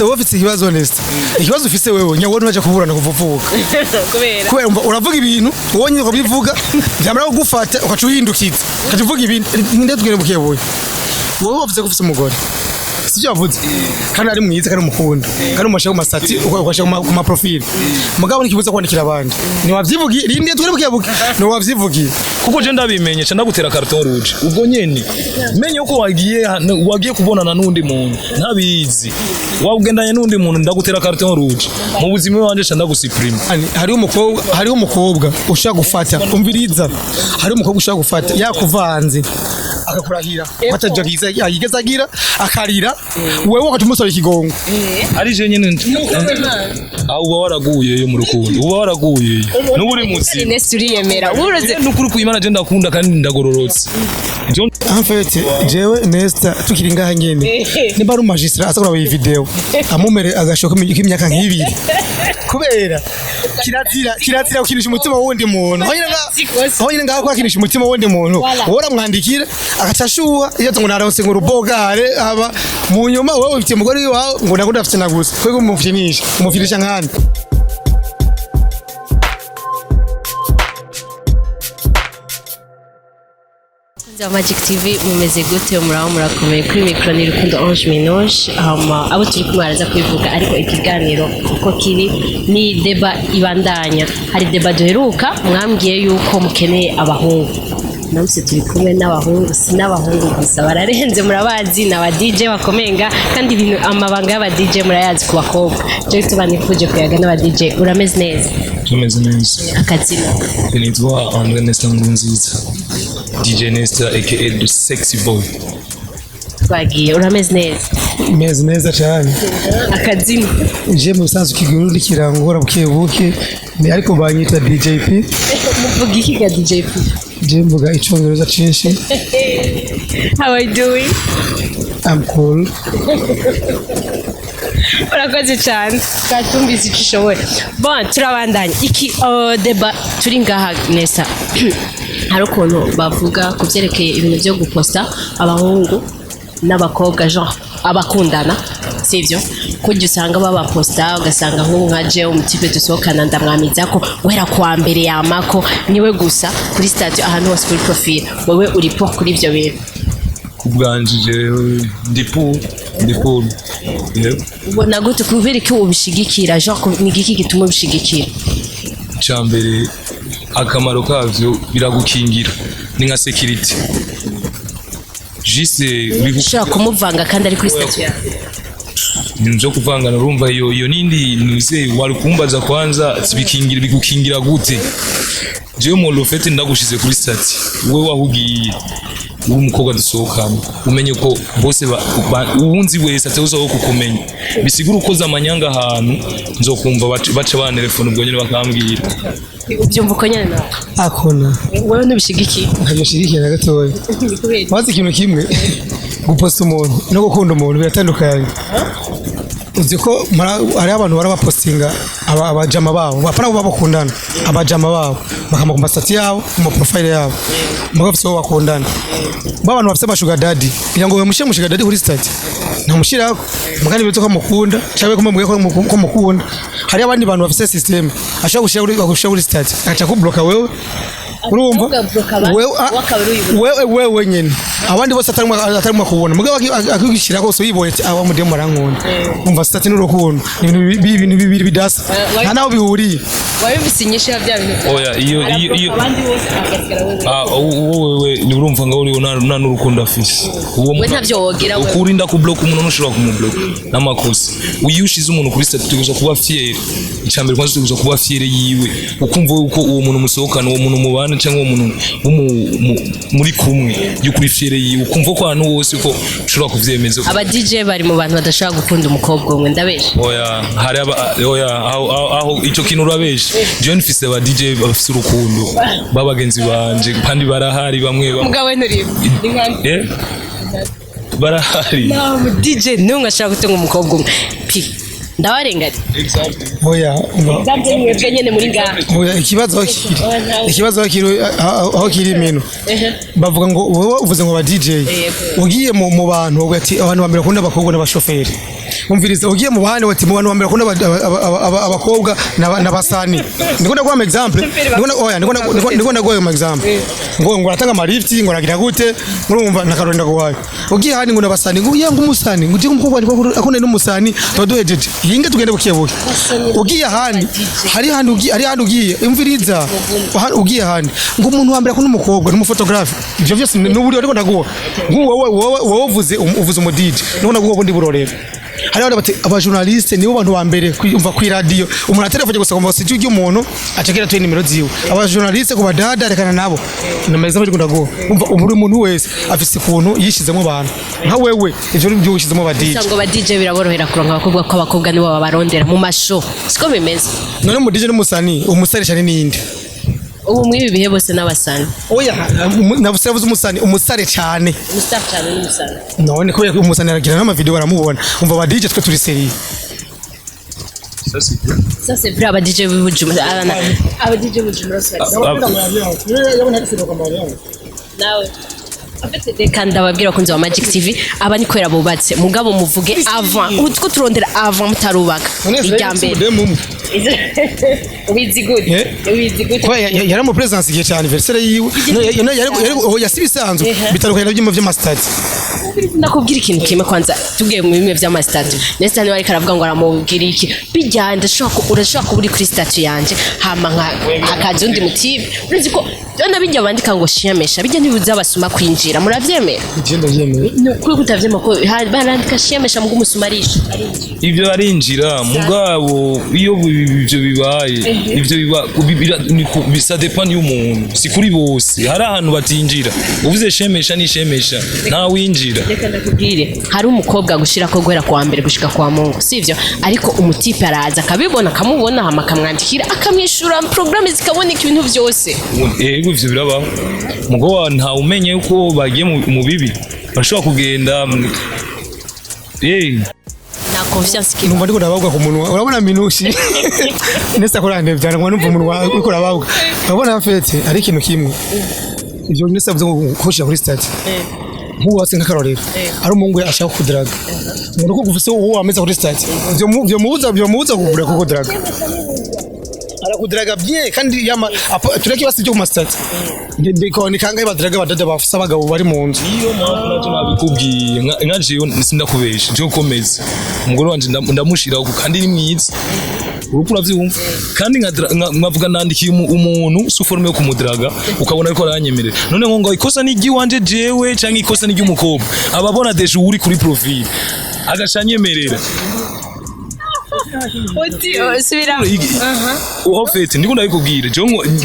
wowe ufite ikibazo honest ikibazo ufite wewe nyabona unaje kuburana kuvuvuka kubera uravuga ibintu wowe nyine ubivuga byamara kugufata ukacuhindukiza ukavuga ibintu ninde tugere bukebuye wowe wavuze ko ufite umugore sijya wavuze kandi ari mwiza kandi umukunda kandi umushaho masati ugashyira ku ma profile mugabo nikibuza kwandikira abandi ni wavyivugiye rinde tugere bukebuke no wavyivugiye kuko je ndabimenye cyane gutera carton rouge ubwo nyene menye uko wagiye kubonana n'undi muntu ntabizi wagendanye n'undi muntu ndagutera carton rouge mu buzima wanje cyane ndagusuprime hari umukobwa ushaka gufata umviriza hari umukobwa ushaka gufata yakuvanze akakurahira batajagiza yigezagira akarira wewe wakatumusaba ikigongo ari je nyene uba waraguye yo mu rukundo uba waraguye n'uburi munsi Nest uriyemera uroze n'ukuri kuyimana je ndakunda kandi ndagororotse en fait jewe Nesta tukiri ngaha ngene niba ari magistrat asakora iyi video amumere agashoka imyaka nk'ibiri kubera kirazira ukinisha umutima wundi muntu aho nyine ngaho kwakinisha umutima wundi muntu wora mwandikira agacashuha iyo ngo naronse ngo rubogare aba mu nyuma wewe ufite umugore wawe ngo nakunda afite nagusa kwego umufinisha nkandi Magic TV mumeze gute muraho murakomeye kuri micro ni Rukundo Ange Minoche abo turi kumaraza kwivuga ariko ikiganiro uko kiri ni deba ibandanya hari deba duheruka mwambwiye yuko mukeneye abahungu namse turi kumwe n'abahungu sinabahungu gusa bararenze murabazi n'aba DJ bakomenga kandi ibintu amabanga y'aba DJ murayazi ku bakobwa je tubanifuje kuyaga n'aba DJ urameze neza tumeze neza akazina nitwa Andre Nesta Ngunziza DJ Nesta aka the sexy boy twagiye urameze neza neza cyane akazina je mu bisanzwe kiguru ndikirangora bukebuke ni ariko banyita DJP muvuga iki ga DJP je mvuga icyongereza cyinshi how are you doing I'm cool urakoze cyane twatumvise icyo ushoboye bon turabandanya iki deba turi ngaha Nesta hari ukuntu bavuga ku byerekeye ibintu byo guposta abahungu n'abakobwa genre abakundana sivyo kujya usanga babaposta ugasanga nk'ubu nka je umutipe dusohokana ndamwamiza ko wera kwa mbere yamako niwe gusa kuri statut ahantu hose kuri profile wowe uri po kuri ibyo bintu kubwanjije ndipo ubona gute kubera ko ubishigikira genre ni giki gituma ubishigikira cyambere akamaro kavyo biragukingira ni nka security juste ushaka kumuvanga kandi ari kuri statut yawe njo kuvangana urumva iyo nindi nuze wari kumbaza kwanza bikingira bigukingira gute je mu lofete ndagushize kuri statut wewe wahugiye umukobwa dusohokana umenye ko bose ubunzi wese ateuza wo kukumenya bisigura ukoza amanyanga ahantu nzokumva baca ba telefone ubwo nyine bakambwira ubyumva uko nyine akona wewe nubishigikiye ntabishigikiye na gatoya wazi ikintu kimwe guposta umuntu no gukunda umuntu biratandukanye uzi ko hari abantu barabapostinga abajama babo bapana babakundana abajama babo bakama ku masati yabo mu profile yabo mugafise bo bakundana babantu bafite amashuga daddy kugira ngo bamushyire mushuga daddy kuri stat ntamushirako mugani bito ko mukunda cyangwa ko mubwiye ko mukunda hari abandi bantu bafite system ashaka gushira kuri stat acha kubloka wewe urumva wewe nyene abandi bose atarimo kubona mugabo akigishira ko so yibonye aba mu demo rankunda umva stat n'urukundo ibintu bibiri bidasa nta naho bihuriye wabibisinyisha bya bintu oya iyo abandi bose agasigara wowe ni urumva ngo uri nta n'urukundo afise uwo ntavyo wogira wewe ukurinda ku block umuntu ushobora kumublock n'amakosa uyushize umuntu kuri stat tuguza kuba fier icambere kwanza tuguza kuba fier yiwe ukumva uko uwo muntu musohokana uwo muntu mubana cyangwa umuntu muri kumwe y'ukuri fier yiwe ukumva ko ahantu wose ko ushobora kuvyemeza aba DJ bari mu bantu badashaka gukunda umukobwa umwe ndabesha oya hari aho ico kintu urabeje je nfise aba DJ bafise urukundo babagenzi banje kandi barahari bamwe mugabo nturi barahari no DJ nunga ashaka gutunga umukobwa umwe pi ndabarenganye oya ndabye mwebwe nyene muri ngaha oya ikibazo aho kiri imino bavuga ngo wowe uvuze ngo ba DJ ugiye mu bantu ugati abantu bambere kunda bakobwa n'abashoferi umviriza ugiye mu bahane wati mu bantu bambere kuna abakobwa n'abasani ndikunda kwa example ndikunda kwa example ngo ratanga marifti ngo nagira gute murumva nakaronda gwayo ugiye hani ngo n'abasani ngo yangu umusani ngo ugiye umukobwa akone n'umusani baduhejeje hinga tugende bukebuke ugiye hani hari handi ugiye umviriza ugiye hani ngo umuntu wambere kuna umukobwa n'umufotografi ivyo vyose n'uburi ariko ndaguha wowe uvuze umudije ndikunda guha ubundi burorero hari abajournaliste nibo bantu ba mbere kumva ku radio umuntu aterefone gusa ngo sije umuntu acekera twe nimero ziwe abajournaliste ku badada rekana nabo nameza bari kundago umva umuri umuntu wese afise ikuntu yishizemo abantu nka wewe ivyo byo yishizemo ba DJ ngo ba DJ biraborohera kuronka abakobwa ko abakobwa nibo babarondera mu masho siko bimeze none mu DJ n'umusani umusare cyane ninde ubu mwibi bihe bose n'abasani oya nabusavuze umusare cyane n'umusani none ko umusani aragira n'ama video baramubona umva ba DJ twe turi serie ça c'est vrai aba DJ b'Ubujumbura aba DJ b'Ubujumbura nawe reka ndababwira ko nzi wa Magic TV aba ni kwera bubatse mugabo muvuge avant utwo turondera avant mutarubaka irya mbere ubizi gute ko yari mu presence igihe cyane anniversaire yiwe yasibisanzwe bitarukanye by'imwe by'amastati nakubwira ikintu kimwe kwanza tugiye mu bimwe by'amastati nesta ni wari karavuga ngo aramubwira iki bijyande urashaka kuba uri kuri statue yanje hama hakaje undi mutibe uzi ko bijya bandika ngo shiyamesha bijya ntibuza basuma kwinjira muravyemera igenda vyemera kuri kutavyema ko barandika shiyamesha mugo musumarisha ivyo arinjira mugabo iyo ivyo bibaye ivyo bisa depend y'umuntu si kuri bose hari ahantu batinjira uvuze shemesha ni shemesha nta winjira reka ndakubwire hari umukobwa gushira ko guhera kwa mbere gushika kwa Mungu sivyo ariko umutipe araza akabibona akamubona hama akamwandikira akamwishura programme zikaboneka ibintu vyose ivyo birabaho mugo nta umenye uko bagiye mu bibi bashobora kugenda na confiance ki numva ndiko ndababwa ku munwa urabona minushi nesta korande byana ngo numva umunwa uko rababwa urabona fete ari ikintu kimwe ivyo nesta byo kushira kuri stage nkuwase nk'akarorero ari umungu ashaka kudraga umuntu ko gufise uwo ameza kuri stage byo muza kugura ko kudraga arakudraga bien kandi yama tureke basi byo ku mastage ndiko ni kangaye badraga badada bafisa abagabo bari mu nzu niyo mpamvu naje nabikubwiye nkaje sindakubesha cyo komeza umugore wanje ndamushira kandi ni mwiza uruko uravyumva kandi nkavuga nandikiye umuntu suforme yo kumudraga ukabona ariko aranyemerera none ngo ikosa ni giwanje jewe cyangwa ikosa ni ry'umukobwa ababona deje uri kuri profile agashanyemerera subira ofete ndiko ndabikubwira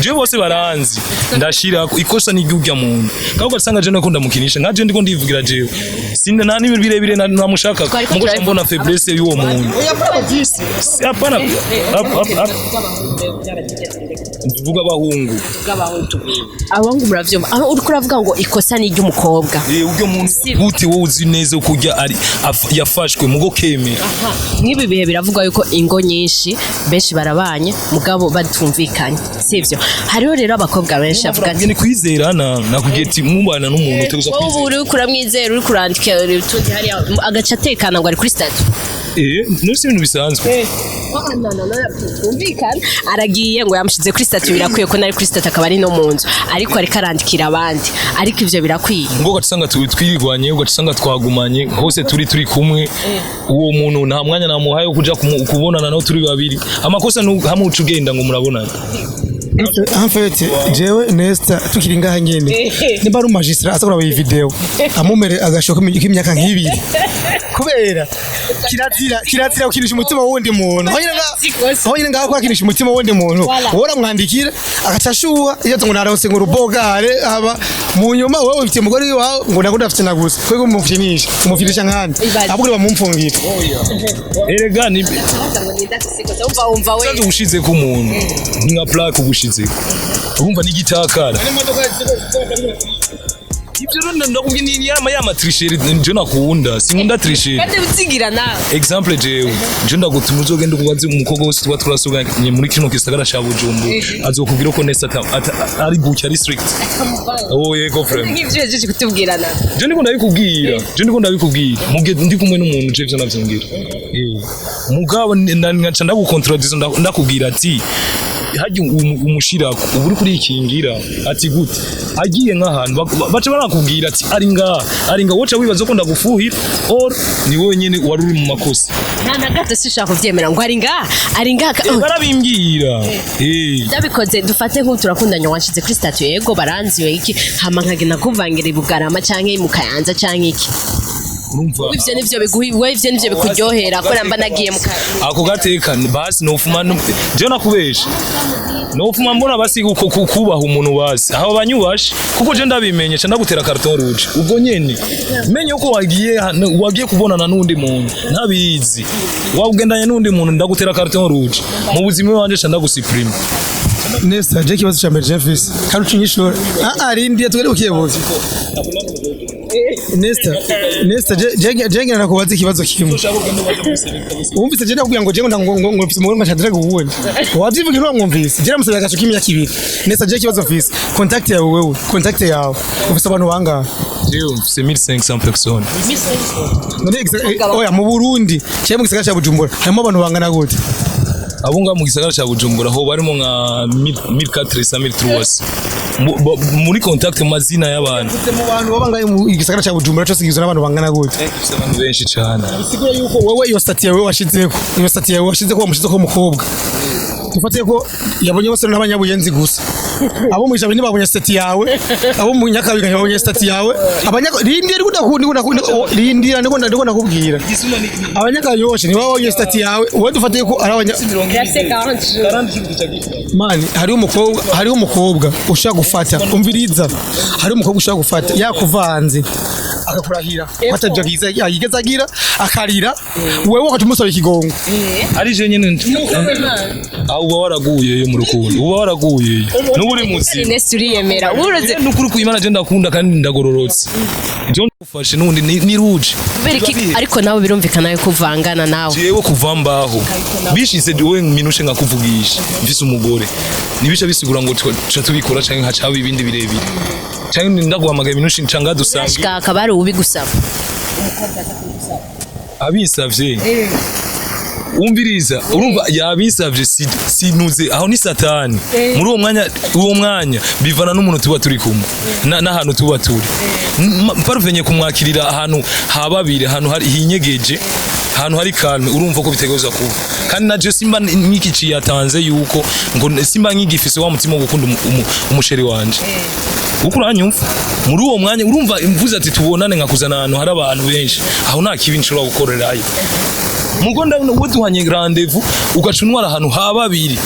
je bose baranzi ndashira ikosa ni ry'urya muntu kandi ugasanga je nako ndamukinisha nkaje ndiko ndivugira jewe sinda nta n'ibintu birebire namushaka mugo mbona faiblesse y'uwo muntu apana vuga abahungu abahungu muravyumva aho uriko uravuga ngo ikosa ni ry'umukobwa uryo muntu gute wowe uzi neza ukujya ari yafashwe mugo kemera nk'ibi bihe biravugwa yuko ingo nyinshi benshi barabanye mugabo batumvikanye sivyo hariho rero abakobwa benshi avuga ati ni kwizerana nakugiye ati mubana n'umuntu uteguza kwizera ubu uri kuramwizera uri kurandika tuzi hari agaca atekana ngo ari kuri statue nusi ibintu bisanzwe tumvikana aragiye ngo yamushize kuri statue birakwiye ko nari kuri statue akaba ari no mu nzu ariko ariko arandikira abandi ariko ivyo birakwiye ngo gatsanga twirwanye ugatsanga twagumanye hose turi kumwe uwo muntu nta mwanya namuhaye kuja kubonana naho turi babiri amakosa hamuca ugenda ngo murabonana en fait jewe nesta tukiri ngaha nyene nimba ari magistrat asakora iyi video amumere agashoka imyaka nk'ibiri kubera kirazira ukinisha umutima wundi muntu aho nyine ngaho kwakinisha umutima wundi muntu wora mwandikira agacashuha iyo ngo naronse ngo rubogare aba mu nyuma wowe ufite umugore wawe ngo nakunda afite nagusa kwego umufinisha nkandi aburi bamumfungira erega ni umva ushize ku muntu nka plaque ubushize urumva ni gitakara ibyo rero ndakubwiye ni yama trisheri nje nakunda sinkunda trisheri kandi utsigira nawe example jewe nje ndagutuma uzogenda kubaza umukobwa wose tuba turasuganye muri kino kisagara cha Bujumbura azokubwira ko nesa ari bucya ari strict oh yego friend nk'ibyo yejeje kutubwira nawe je ndiko ndabikubwira muge ndi kumwe n'umuntu je byo navyongera mugabo nkaca ndagukontradiza ndakubwira ati haje umushirako ubu uri kurikingira ati gute agiye nk'ahantu baca barakubwira ati ari nga woca wibaza ko ndagufuhira or ni wowe nyene wari uri mu makosa nta gato sishaka kuvyemera ngo ari nga barabimbwira ndabikoze dufate nk'ubu turakundanye wanshize kuri statue yego baranziwe iki hama nkagenda kuvangira ibugarama canke mu Kayanza canke iki ivyo nivyo biguhiwe ivyo nivyo bikuryohera ko namba nagiye mu ako gatekano basi nofuma je nakubesha nofuma mbona basi kubaha umuntu basi aho banyubashe kuko je ndabimenye ca ndagutera carton rouge ubwo nyene menye uko wagiye kubonana n'undi muntu ntabizi wagendanye n'undi muntu ndagutera carton rouge mu buzima wanje ca ndagusuprime Nesta je kibazo cha mbere Jeffis kandi ucinyishora rindi tugere ukiyebuze Nesta je ngena kubaza ikibazo kimwe umvise je ndakubwira ngo je ngo mfise umuntu ngashadira guwundi wavyivugira ngo mwumvise je namusabye agacu kimya kibiri Nesta je kibazo mfise contact yawe wewe contact yawe ufise abantu bangahe c'est 1500 personnes oya mu Burundi cyo mu gisagara cha Bujumbura harimo abantu bangana gute abunga mu gisagara cha Bujumbura ho barimo nka 1400 1300 muri contact mazina y'abantu mu bantu babangaye mu gisagara cha Bujumbura cyo sigizwe n'abantu bangana gute abantu benshi cyane sigura yuko wowe iyo statue yawe washizeko wamushizeko umukobwa dufate ko yabonye bose n'abanyabuyenzi gusa abo mu ijabo ntibabonye statue yawe abo mu Nyakabiga ntibabonye statue yawe rindira rindira ndiko nakubwira abanyakayoshe ntibabonye statue yawe wowe dufate ko ari abanya mani hari umukobwa ushaka gufata umviriza hari umukobwa ushaka gufata yakuvanze akakurahira atajagiza yigezagira akarira wewe wakamumusaba ikigongo ari je nyene uba waraguye yo mu rukundo uba waraguye n'uri muzi Nesta uriyemera uruze n'ukuri kuyimana je ndakunda kandi ndagororotse John ufashe nundi ni rouge ariko nawe birumvikana yuko uvangana nawe jewe kuva mbaho bishize wewe minushe ngakuvugisha mfise umugore nibisha bisigura ngo tuca tubikora canke hacaho ibindi birebire canke ndaguhamagaye minushe ncanga dusangiye ashika akabari ubigusaba abisavye umviriza urumva yabisavye sinuze aho ni satani muri uwo mwanya bivana n'umuntu tuba turi kumwe n'ahantu tuba turi parvenye kumwakirira ahantu hababire ahantu hari hinyegeje ahantu hari calme urumva ko bitegereza kuba kandi naje simba nk'iki yatanze yuko ngo simba nk'igifise wa mutima wo gukunda umusheri wanje uko uranyumva muri uwo mwanya urumva imvuze ati tubonane nkakuzana ahantu hari abantu benshi aho nta kibi nshobora gukorerayo mugonda we duhanye rendez-vous ugacunwara ahantu hababiri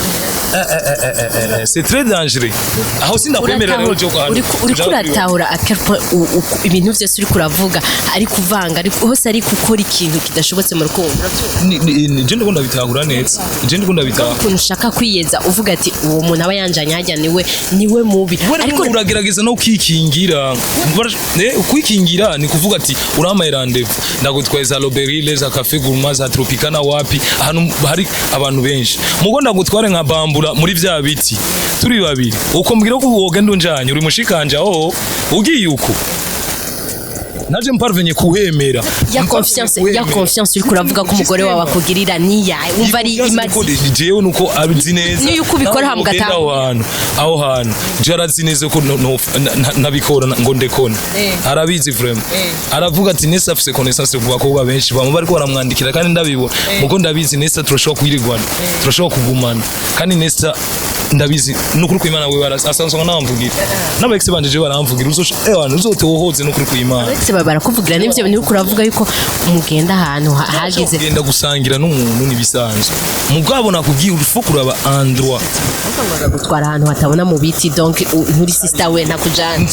c'est très dangereux aho sindakwemerera rero cyo kwa uri kuratahura akerpo ibintu byose uri kuravuga ari kuvanga ari hose ari gukora ikintu kidashobotse mu rukundo je ndikunda bitahura neza je ndikunda bitahura ukuntu ushaka kwiyeza uvuga ati uwo muntu aba yanjanye hajya niwe mubi ariko uragerageza no kwikingira kwikingira ni kuvuga ati uramaye rendez-vous ndagutweza Loberile za Cafe Gourmand za Tropicana wapi ahantu hari abantu benshi mugo ndagutware nka bambura muri vya biti turi babiri uko mbwira ko wogenda unjanye uri mushikanje aho ugiye uko naje mparvenye kuhemera ya confiance uri kuravuga ko umugore wawe akugirira niya umva ari imazi jewe nuko abizi neza niyo kubikora hamugata aho hantu jarazi neza ko nabikora ngo ndekone arabizi vraiment aravuga ati Nesta afise connaissance ku bakobwa benshi bamwe bariko baramwandikira kandi ndabibona mugo ndabizi Nesta turashobora kwirigwana turashobora kugumana kandi Nesta ndabizi nukuri kwimana we barasansonga namvugira n'abexe banje je baramvugira uzotohoze nukuri kwimana barakuvugira n'ibyo bintu kuravuga yuko mugenda ahantu hagize genda gusangira n'umuntu nibisanzwe mugabo nakubwiye urufu kuraba endroit gutwara ahantu hatabona mu biti donc nturi sister we ntakujana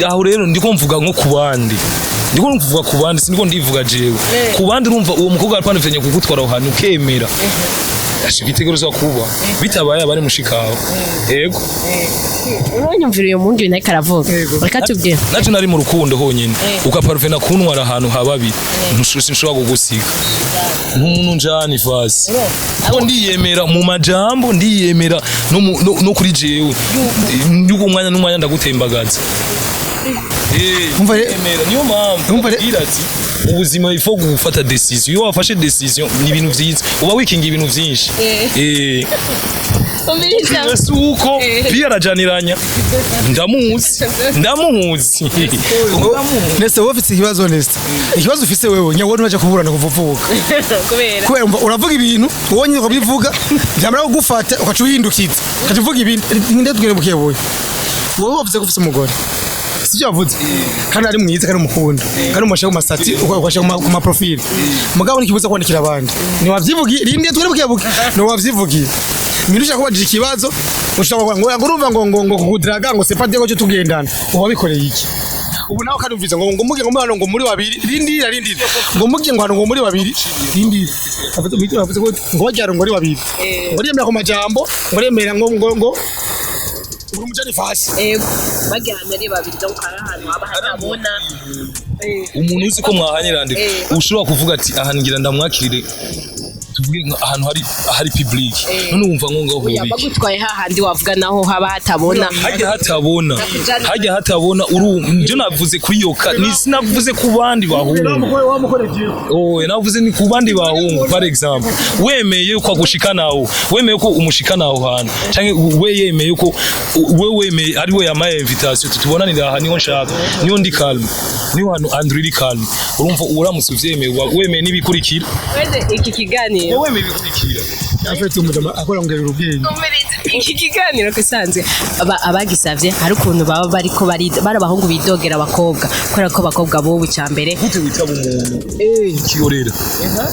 aho rero ndiko mvuga nko kubandi ndiko mvuga kubandi siniko ndivuga jewe kubandi urumva uwo mukobwa arapana venye kugutwara aho hantu kemera bitegerezwa kuba bitabaye abari mushikawe yego uranyumvira uyo mundi ibintu ariko aravuga reka tubwire naje nari mu rukundo honyine ukaparvena kuntwara ahantu hababi ntushobora kugusiga nk'umuntu njani fasi ko ndiyemera mu majambo ndiyemera no kuri jewe yuko umwanya n'umwanya ndagutembagaza niyo mpamvu ira ati ubuzima ifo gufata decision iyo wafashe decision ni ibintu vyiza uba wikinga ibintu vyinshi suko pia arajaniranya ndamuzi nese wowe ufite ikibazo nese ikibazo ufise wewe nyabona uraje kuburana kuvuvuka kubera uravuga ibintu wonye ukabivuga byamara kugufata ukacu uhindukiza ukavuga ibintu ninde tugere bukebuye wowe wavuze ko ufite umugore sivyo yavuze kandi ari mwiza kandi umukunda kandi umushaho masati ugashaho ku ma profile mugabo nikibuza kwandikira abandi ni wavyivugiye rinde twere bukebuke no wavyivugiye Mirusha kubajije ikibazo ushobora ngo urumva ngo kugudraga ngo sepade ko cyo tugendana ubabikoreye iki ubu nawe kadumviza ngo muge ngo mwana ngo muri babiri rindira ngo muge ngo ngo muri babiri rindira avuze ko ngo wajyaro ngo ari babiri ngo yemera ko majambo ngo yemera ngo urumujani fasi bagihana ari babiri cyo kara ahantu aba hatabona umuntu uzi ko mwahanyirandika ushobora kuvuga ati ahangira ndamwakirire tuvuge ahantu hari public none wumva ngo yabagutwaye hahandi wavuga naho haba hatabona hajya hatabona nje navuze kuri yo sinavuze ku bandi bahungu navuze ni ku bandi bahungu par exemple wemeye uko agushikanaho wemeye ko umushikanaho hantu canke we yemeye ko we wemeye ari we yamaye invitation tutubonanira aha niho nshaka niho ndi calme niho hano Andrew calme urumva uramutse uvyemeye wemeye nibikurikira iki kiganiro wowe bibikurikira afite umudama akora ngera ubwenge iki kiganiro kisanzwe abagisavye hari ukuntu baba bariko barabahungu bidogera abakobwa kubera ko abakobwa bo bucambere gute witaba umuntu kiyorera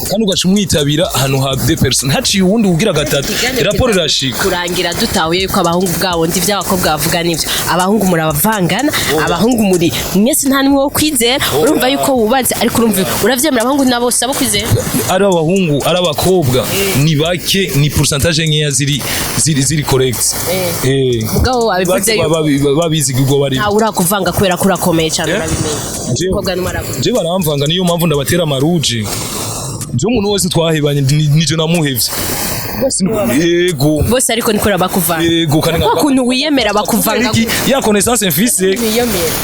kandi ugaca umwitabira ahantu ha deux personnes haciye uwundi ugira gatatu raporo irashika kurangira dutahuye yuko abahungu bwabo ndi vy'abakobwa bavuga nivyo abahungu murabavangana abahungu muri mwese nta nimwe wo kwizera urumva yuko wubaze ariko urumva uravyemera abahungu nabo sabo kwizera ari abahungu ari abakobwa ni bake ni pourcentage nkeya ziri correct mugabo abivuze babizi ubwo bari urakuvanga kubera ko urakomeye cyane urabimenye umukobwa n'umaravuga je baramvanga niyo mpamvu ndabatera amaruje je umuntu wese twahebanye nije namuhevye yego bose ariko nikora bakuvanga yego kandi nka kuntu wiyemera bakuvanga ya connaissance mfise wiyemera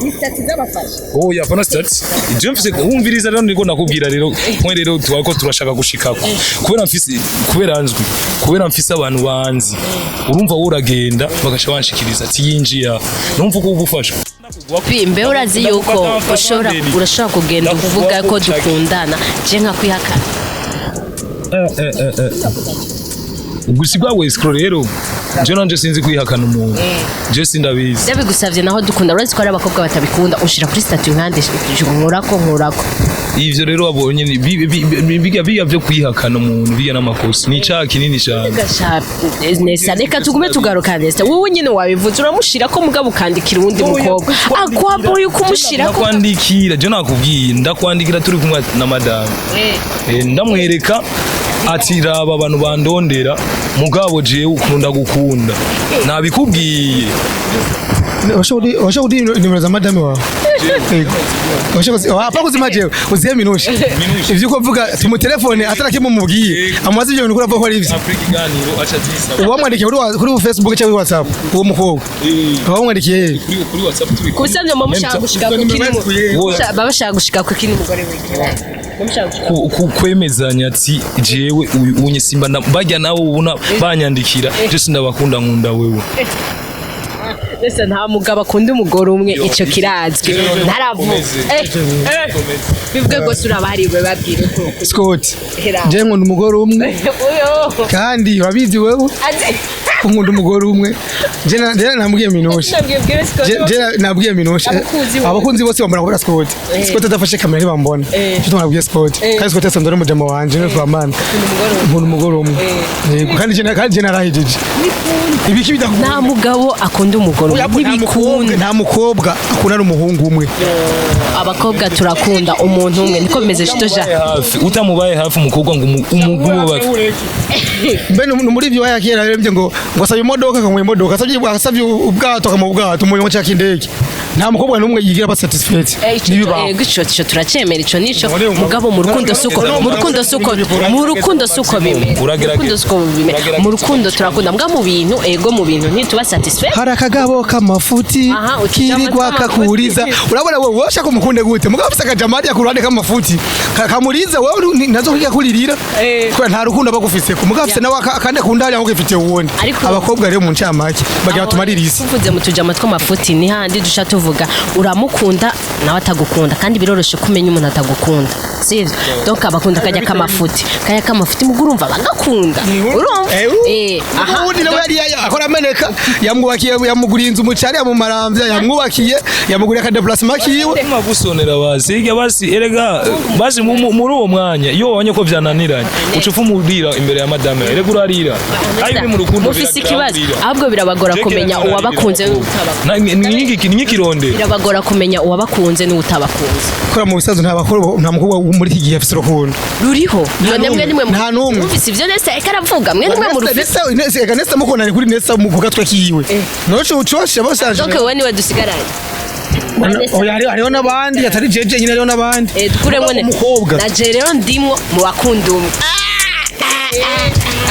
ni stati z'abafasha ya pana stati je mfise umviriza rero niko nakubwira rero mwe rero twako turashaka gushikako kubera mfise abantu banzi urumva uragenda bagasha banshikiriza ati yinjiya numva ko ugufasha Mbe urazi yuko urashobora kugenda uvuga ko dukundana je nka kwihakana gusigwa wescro rero je nanje sinzi kwihakana umuntu je sindabizi ndabigusavye naho dukunda urazi ko ari abakobwa batabikunda ushira kuri statut nkande nkurako ivyo rero abonye biga byo kwihakana umuntu biga n'amakosa ni cyaha kinini cyane nesa reka tugume tugaruka nesa wowe nyine wabivuze uramushira ko mugabo ukandikira uwundi mukobwa akwaboye kumushira ko kwandikira je nakubwiye ndakwandikira turi kumwe na madame ndamwereka ati raba abantu bandondera mugabo jewe ukunda gukunda nabikubwiye washobora nimero za madame wawe washobora kuzima jewe uzihe minushi ivyo uko vuga tumutelefone atarakimwe mubwiye amazi ivyo bintu kuravuga ko ari ivyo wamwandikiye kuri Facebook cyangwa WhatsApp uwo mukobwa wamwandikiye kuri WhatsApp turi kusanze mama mushaka gushika ku kintu baba shaka gushika ku kintu umugore wiwe kwemezanya ati jewe unye simba bajya nawe ubona banyandikira je sindabakunda nkunda wewe Ese nta mugabo akunda umugore umwe ico kirazwi ntaravuga bivuge gose urabahariwe babwire ko Scott je nkunda umugore umwe kandi wabizi wewe nkunda umugore umwe je nabwiye Minouche je nabwiye Minouche abakunzi bose bambara kubera Scott adafashe kamera ntibambona cyo nabwiye Scott kandi Scott asandora mujama wanje no twamana nkunda umugore umwe kandi je narahijije ibiki bidakunda nta mugabo akunda umugore umwe nta mukobwa akunda n'umuhungu umwe abakobwa turakunda umuntu umwe niko bimeze shitoja utamubaye hafi umukobwa ngo umugabo mbe muri byo yakira rembye ngo asabye imodoka kamwe imodoka asabye ubwato kamwe ubwato umurimo cyaka indege nta mukobwa n'umwe yigira ba satisfied nibiba gico turacemera ico nico mugabo mu rukundo suko bimwe mu rukundo turakunda mbwa mu bintu ego mu bintu ntituba satisfied hari akagabo kamafuti kirigwa kakuriza urabona wowe washaka umukunde gute mugabo afite akajamari yakurande kamafuti kamuriza wowe nazo kujya kuririra kwa nta rukundo bagufise ku mugabo afite nawe akande kundari aho gifite uwundi abakobwa rero mu ncamake bagira tumaririsi uvuze mu tujama tw'amafuti ni handi dusha tuvuga uramukunda nawe atagukunda kandi biroroshe kumenya umuntu atagukunda sivyo donc abakunda kajya kamafuti mugurumva bagakunda urumva ubundi nawe yari akora ameneka yamwubakiye yamuguriye inzu mu cyari mu marambya yamwubakiye yamuguriye ka déplacement kiwe magusonera basi erega basi muri uwo mwanya iyo wabonye ko byananiranye ucufa umurira imbere ya madame erega urarira ayi mu rukundo ufise ikibazo ahubwo birabagora kumenya uwabakunze n'ikironde birabagora kumenya uwabakunze n'utabakunze kora mu bisazo nta mukobwa muri iki gihe afite urukundo ruriho none nimwe nta numwe ufise ivyo nese ekaravuga mwe nimwe mu rufise eka nese mukona kuri nese mu gatwe kiwe noco ucoshe bosanje donc wewe niwe dusigaranye oya hariho n'abandi atari jeje nyine hariho n'abandi dukuremwe na je rero ndimwo mu bakunda umwe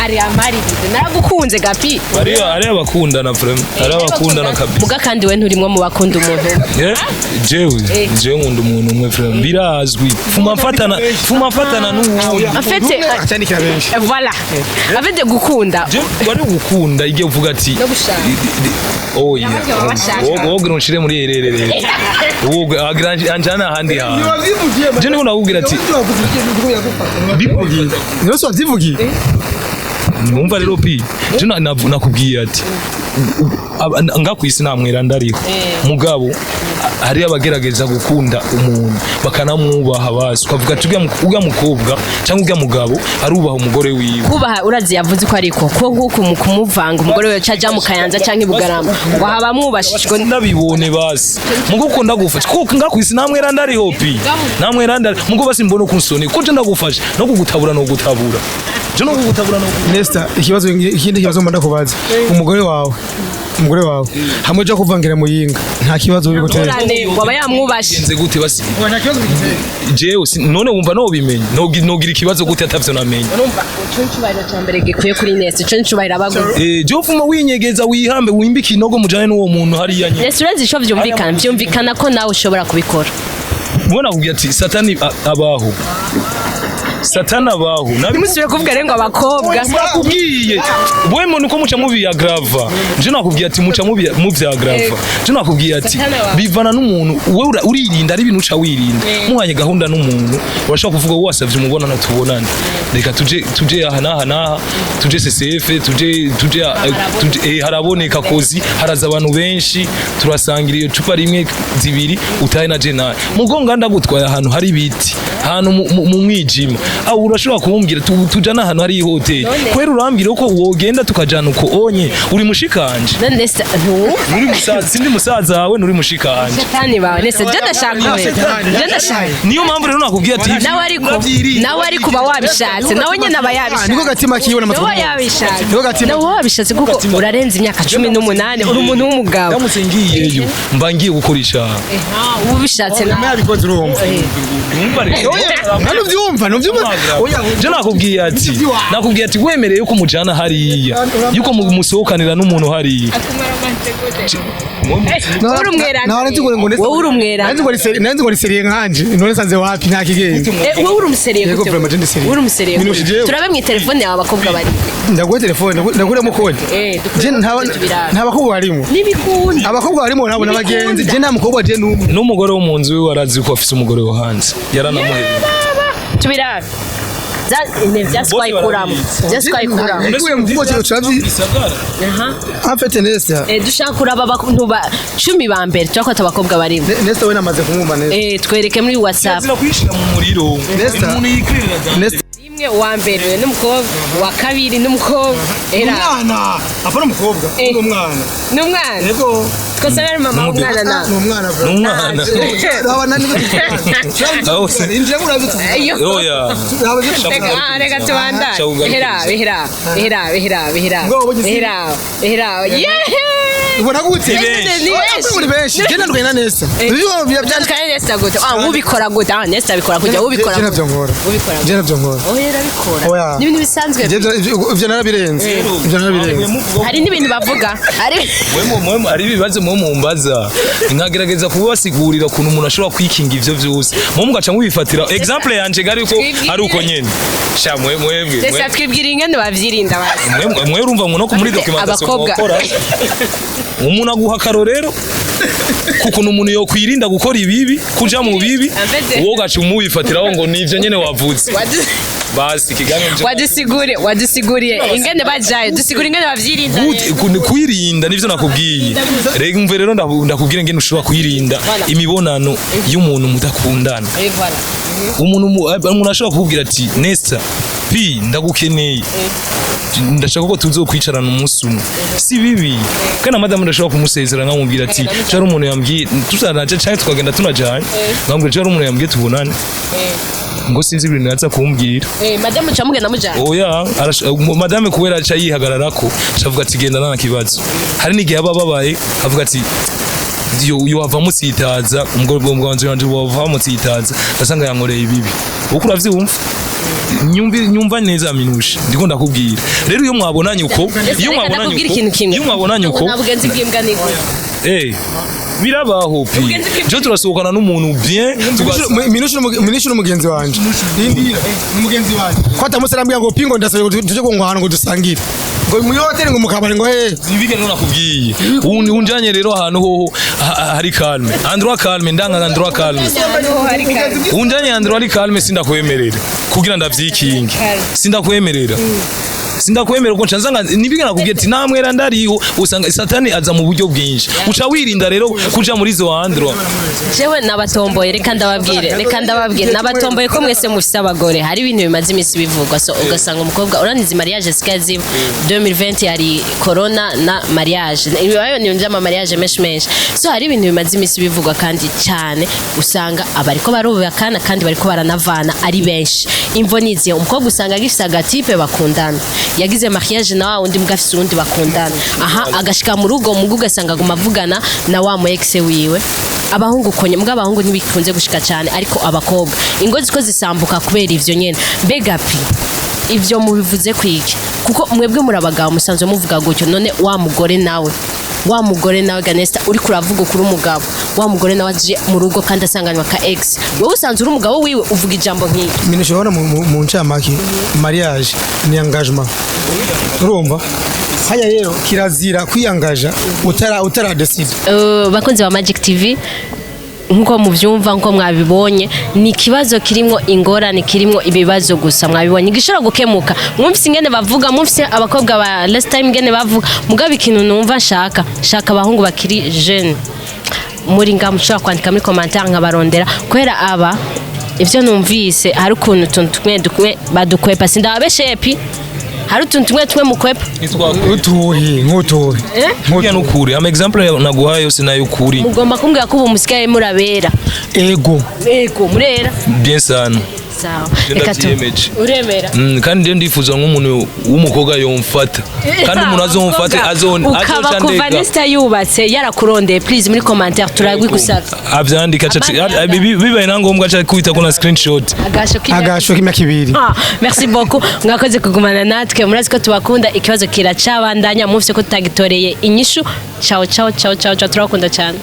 ari amari naragukunze gapi ari abakundana vraiment ari abakundana kabisa muga kandi we nturimwe mu bakunda umuntu jewe nkunda umuntu umwe vraiment birazwi fuma mfatana n'uwo afete acandikira benshi voilà afete gukunda wari gukunda igiye uvuga ati oya wowe nshire muri ererere wowe anjana handi ha je niko nakubwira ati bivugiye niyo wavyivugiye numva rero pi je nakubwiye ati ngakwisi namwera ndariho mugabo hari abagerageza gukunda umuntu bakanamwubaha basi ukavuga ati ujya mukobwa cyangwa ujya mugabo arubaha umugore wiwe kubaha urazi yavuze ko ariko ko nguko kumuvanga umugore we caja mu Kayanza cyangwa ibugarama ngo haba mwubashishwe ndabibone basi mugo ukunda gufasha kuko ngakwisi namwera ndariho pi namwera ndari mugo basi mbona kunsoni ko je ndagufasha no kugutabura no gutabura je no kugutabura no Nesta ikindi kibazo mbanda kubaza umugore wawe hamwe cyo kuvangira muyinga nta kibazo uri gutera waba yamwubashe nze gute basi nta kibazo gitera jewe none wumva no bimenye nogira ikibazo gute atavyo namenye cyubahiro cyambere gikuye kuri Nesta cyo cyubahiro abago je ufuma winyegeza wihambe wimbika inogo mujane n'uwo muntu hari yanye Nesta urazi cyo vyumvikana ko nawe ushobora kubikora ubona kugira ati satani abaho Satana abaho nimusibe kuvuga rero ngo abakobwa nakubwiye boye muntu ko muca mubi ya grava je nakubwiye ati muca mubi mu vya grava je nakubwiye ati bivana n'umuntu wewe uririnda ari ibintu uca wirinda muhanye gahunda n'umuntu urashaka kuvuga wasavye umubona no tubonana reka tuje aha tuje CCF tuje haraboneka kozi haraza abantu benshi turasangira iyo cupa rimwe zibiri utaye na jenali mugonga ndagutwaye ahantu hari biti ahantu mu mwijima aho urashobora kumbwira tujana ahantu hari hoteli kwera urambwira uko wogenda tukajana uko onye uri mushikanje uri musaza sindi musaza wawe nuri mushikanje satani bawe nese je ndashaka niyo mpamvu rero nakubwiye ati nawe ariko ba wabishatse nawe nyene aba yabishatse niko gatima kiwe na matwi niko gatima nawe wabishatse kuko urarenza imyaka 18 uri umuntu w'umugabo yamusengiyeyo mba ngiye gukoresha ubishatse nawe yabikoze urumva nuvyumva je nakubwiye ati wemereye yuko mujana hariya yuko musohokanira n'umuntu hariya wowe uri umwera nanzi ngo niseriye nkanje none nsanze wapi nta kigenge wowe uri umuseriye gute uri umuseriye turabe mu telefone yawe abakobwa bari ndaguye telefone ndaguremo kode je nta bakobwa barimo nibikunda abakobwa barimo nabo nabagenzi je nta mukobwa je n'umugore wo mu nzu we warazi ko afise umugore wo hanze yaranamuhebye tubirabe byatwayikuramo Nikuye mu kigo cyacu afite Nesta dushaka kuraba abantu ba 10 ba mbere cyangwa atabakobwa barimo Nesta we namaze kumwumva neza twereke muri WhatsApp zira kwishira mu muriro umuntu yikirira Nesta imwe wa mbere n'umukobwa wa kabiri n'umukobwa umwana apana umukobwa n'umwana yego twese ari mama umwana na n'umwana n'umwana abana ni inje murabitu oya reka tubanda hera ubona gute ni benshi genda ndwena Nesta ibyo byandikanye Nesta gute ubikora gute Nesta bikora kujya ubikora genda byongora genda byongora oya bikora n'ibintu bisanzwe ibyo narabirenze hari n'ibintu bavuga ari ibibazo mu mbaza nkagerageza kubasigurira ukuntu umuntu ashobora kwikinga ivyo vyose mu mugaca mubifatira example yanje gari ko ari uko nyene sha mwebwe Nesta twibwira ingene bavyirinda basi mwe urumva ngo no muri documentation gukora umuntu aguha karorero kukuntu umuntu yo kwirinda gukora ibibi kuja mu bibi uwo gaca umubifatiraho ngo nivyo nyene wavuze basi kiganiro wadusiguriye ingene bajaye dusigura ingene bavyirinda kwirinda nivyo nakubwiye rega umve rero ndakubwira ingene ushobora kwirinda imibonano y'umuntu mudakundana umuntu ashobora kukubwira ati Nesta pi ndagukeneye ndashaka ko tuzokwicarana umunsi umwe si bibi kana madame ndashaka kumusezera nkamubwira ati cyari umuntu yambwiye tuzanaje cyane tukagenda tunajanye nkamubwira cyari umuntu yambwiye tubonane ngo sinzi ibintu yaza kumbwira madame camugenda mujana oya madame kubera acha yihagararako cavuga ati genda nana kibazo hari n'igihe ababaye avuga ati yo wava mutsitaza umugore bwanje wava mutsitaza ndasanga yankoreye ibibi uko uravyumva nyumva neza minusha ndiko ndakubwira rero iyo mwabonanye uko iyo mwabonanye uko nabugenzi bw'imbwa niko birabaho pi je turasohokana n'umuntu bien minusha n'umugenzi wanje ndindira n'umugenzi wanje kwata musarambya ngo pingo ndasaye tuje ko ngwahana ngo dusangire ngo muyotere ngo mukabare ngo ibige no nakubwiye unjanye rero ahantu hoho hari calme andro calme ndanga andro calme unjanye andro ari calme sindakwemerera kugira ndavyikinge sindakwemerera uko nsanga nibigana kubwira ati namwera ndariho usanga satani aza mu buryo bwinshi uca wirinda rero kuja muri zo andro jewe nabatomboye reka ndababwire nabatomboye ko mwese mufise abagore hari ibintu bimaze imisi bivugwa so ugasanga umukobwa uranizi mariage zikaziba 2020 hari corona na mariage ibibayo ni njama mariage menshi so hari ibintu bimaze imisi bivugwa kandi cyane usanga abariko barubakana kandi bariko baranavana ari benshi imvo niziye umukobwa usanga gifise agatipe bakundana yagize mariage na undi mugafise undi bakundana agashika mu rugo ugasanga agumavugana na wa mu ex wiwe abahungu konye mbwa abahungu ntibikunze gushika cyane ariko abakobwa ingozi ko zisambuka kubera ivyo nyene mbega pi ivyo mubivuze kwiki kuko mwebwe murabagabo musanzwe muvuga gutyo none wa mugore nawe Nesta uri kuravuga kuri umugabo wa mugore nawe aje mu rugo kandi asanganywa ka ex wowe usanzwe uri umugabo wiwe uvuga ijambo nk'iri minusha mu ncamake mariage ni engagement urumva haya rero kirazira kwiyangaja utara decide bakunze ba Magic TV nkuko muvyumva nko mwabibonye ni kibazo kirimo ingorane kirimo ibibazo gusa mwabibonye gishora gukemuka mwumvise ingene bavuga mwumvise abakobwa ba last time ingene bavuga mugabe ikintu numva shaka abahungu bakiri jeune muri ngamushaka kwandika muri commentaire nkabarondera kwera aba ivyo numvise hari ukuntu tumwe badukwepa sindabeshepi hari utuntu tumwe mukwepa utuhi nk'utuhi nk'uya nukuri ama example naguhaye yose nayo ukuri mugomba kumbwira ko ubu musikaye murabera ego murera bien sana sawa reka uremera kandi ndio ndifuza nk'umuntu w'umukobwa yomfata kandi umuntu azomfate ukaba kuva Nesta yubatse yarakurondeye please muri commentaire turagwi gusaka avyandika bibaye nangombwa acha kwita kuna screenshot agasho kimya kibiri merci beaucoup mwakoze kugumana natwe murazi ko tubakunda ikibazo kiracabandanya mufise ko tutagitoreye inyishu ciao turakunda cyane